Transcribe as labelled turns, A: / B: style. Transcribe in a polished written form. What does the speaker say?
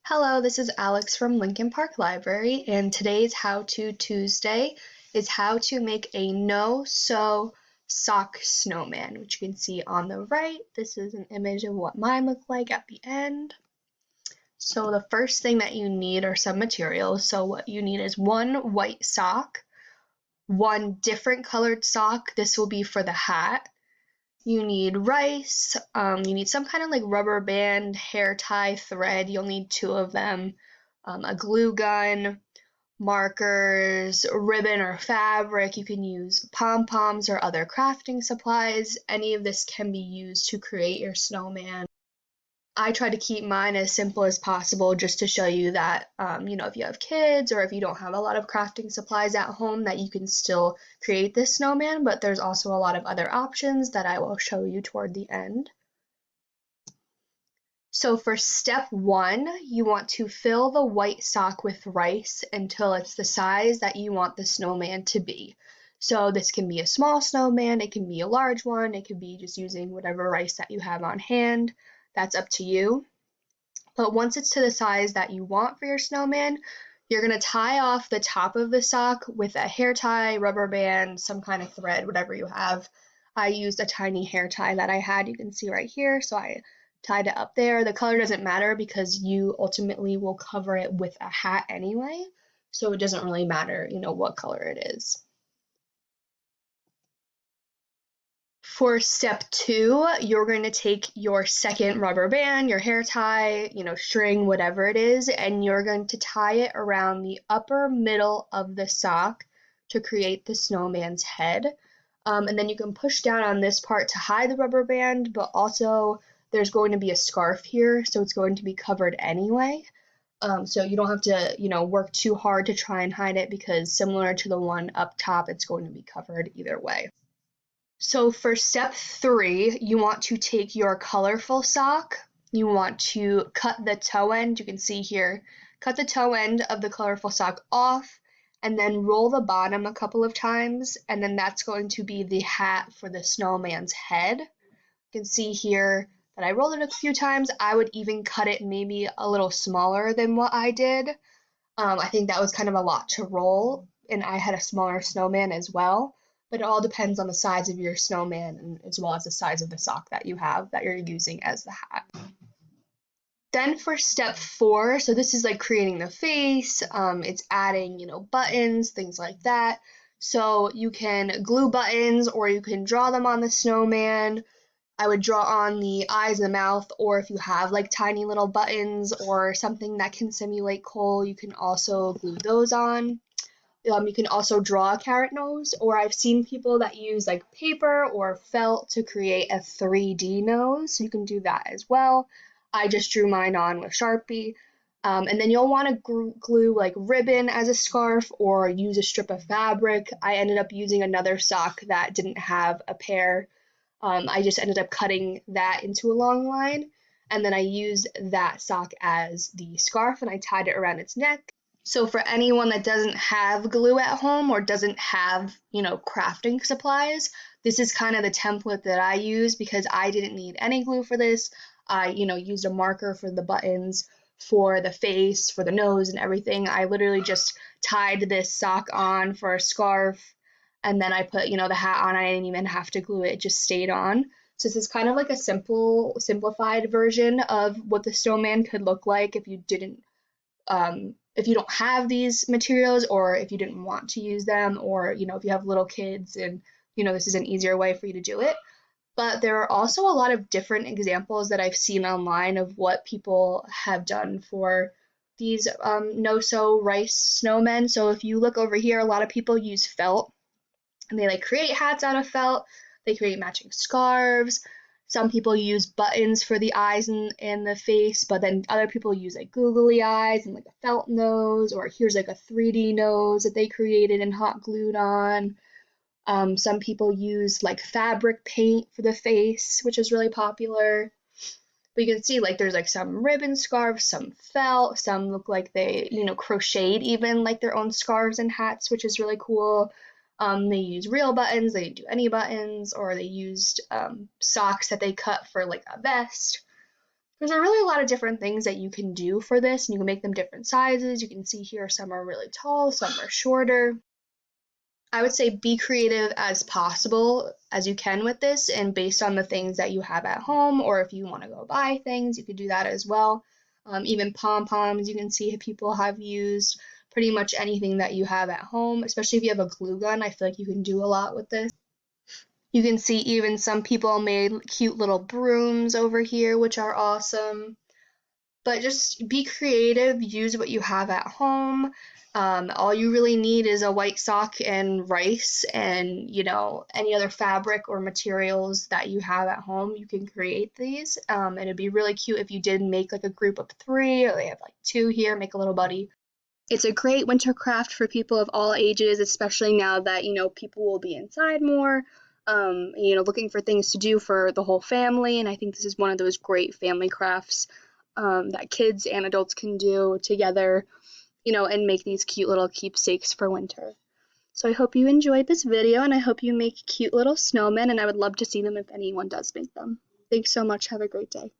A: Hello, this is Alex from Lincoln Park Library, and today's How To Tuesday is how to make a no-sew sock snowman, which you can see on the right. This is an image of what mine look like at the end. So the first thing that you need are some materials. So what you need is one white sock, one different colored sock. This will be for the hat. You need rice, you need some kind of like rubber band, hair tie, thread. You'll need two of them, a glue gun, markers, ribbon or fabric. You can use pom-poms or other crafting supplies. Any of this can be used to create your snowman. I try to keep mine as simple as possible just to show you that, if you have kids or if you don't have a lot of crafting supplies at home, that you can still create this snowman, but there's also a lot of other options that I will show you toward the end. So for step one, you want to fill the white sock with rice until it's the size that you want the snowman to be. So this can be a small snowman, it can be a large one, it could be just using whatever rice that you have on hand. That's up to you. But once it's to the size that you want for your snowman, you're going to tie off the top of the sock with a hair tie, rubber band, some kind of thread, whatever you have. I used a tiny hair tie that I had, you can see right here, so I tied it up there. The color doesn't matter because you ultimately will cover it with a hat anyway, so it doesn't really matter, what color it is. For step two, you're going to take your second rubber band, your hair tie, string, whatever it is, and you're going to tie it around the upper middle of the sock to create the snowman's head. And then you can push down on this part to hide the rubber band, but also there's going to be a scarf here, so it's going to be covered anyway. So you don't have to, work too hard to try and hide it because similar to the one up top, it's going to be covered either way. So for step three, you want to take your colorful sock, you want to cut the toe end, you can see here, cut the toe end of the colorful sock off, and then roll the bottom a couple of times, and then that's going to be the hat for the snowman's head. You can see here that I rolled it a few times. I would even cut it maybe a little smaller than what I did. I think that was kind of a lot to roll, and I had a smaller snowman as well. But it all depends on the size of your snowman and as well as the size of the sock that you have that you're using as the hat. Then for step four, so this is like creating the face, it's adding, buttons, things like that. So you can glue buttons or you can draw them on the snowman. I would draw on the eyes and the mouth, or if you have like tiny little buttons or something that can simulate coal, you can also glue those on. You can also draw a carrot nose, or I've seen people that use like paper or felt to create a 3D nose, so you can do that as well. I just drew mine on with Sharpie. And then you'll want to glue like ribbon as a scarf or use a strip of fabric. I ended up using another sock that didn't have a pair. I just ended up cutting that into a long line, and then I used that sock as the scarf and I tied it around its neck. So for anyone that doesn't have glue at home or doesn't have, crafting supplies, this is kind of the template that I use because I didn't need any glue for this. I, used a marker for the buttons, for the face, for the nose and everything. I literally just tied this sock on for a scarf, and then I put, the hat on. I didn't even have to glue it, it just stayed on. So this is kind of like a simplified version of what the snowman could look like if you don't have these materials, or if you didn't want to use them, or if you have little kids and this is an easier way for you to do it. But there are also a lot of different examples that I've seen online of what people have done for these no-sew rice snowmen. So if you look over here, a lot of people use felt and they like create hats out of felt. They create matching scarves. Some people use buttons for the eyes and the face, but then other people use like googly eyes and like a felt nose, or here's like a 3D nose that they created and hot glued on. Some people use like fabric paint for the face, which is really popular. But you can see like there's like some ribbon scarves, some felt, some look like they, crocheted even like their own scarves and hats, which is really cool. They use real buttons, they didn't do any buttons, or they used socks that they cut for like a vest. There's a really a lot of different things that you can do for this, and you can make them different sizes. You can see here some are really tall, some are shorter. I would say be creative as possible as you can with this, and based on the things that you have at home, or if you want to go buy things, you could do that as well. Even pom-poms, you can see people have used pretty much anything that you have at home, especially if you have a glue gun. I feel like you can do a lot with this. You can see even some people made cute little brooms over here, which are awesome. But just be creative, use what you have at home. All you really need is a white sock and rice, and any other fabric or materials that you have at home. You can create these, and it'd be really cute if you did make like a group of three, or they have like two here, make a little buddy. It's a great winter craft for people of all ages, especially now that, people will be inside more, looking for things to do for the whole family. And I think this is one of those great family crafts that kids and adults can do together, and make these cute little keepsakes for winter. So I hope you enjoyed this video, and I hope you make cute little snowmen, and I would love to see them if anyone does make them. Thanks so much. Have a great day.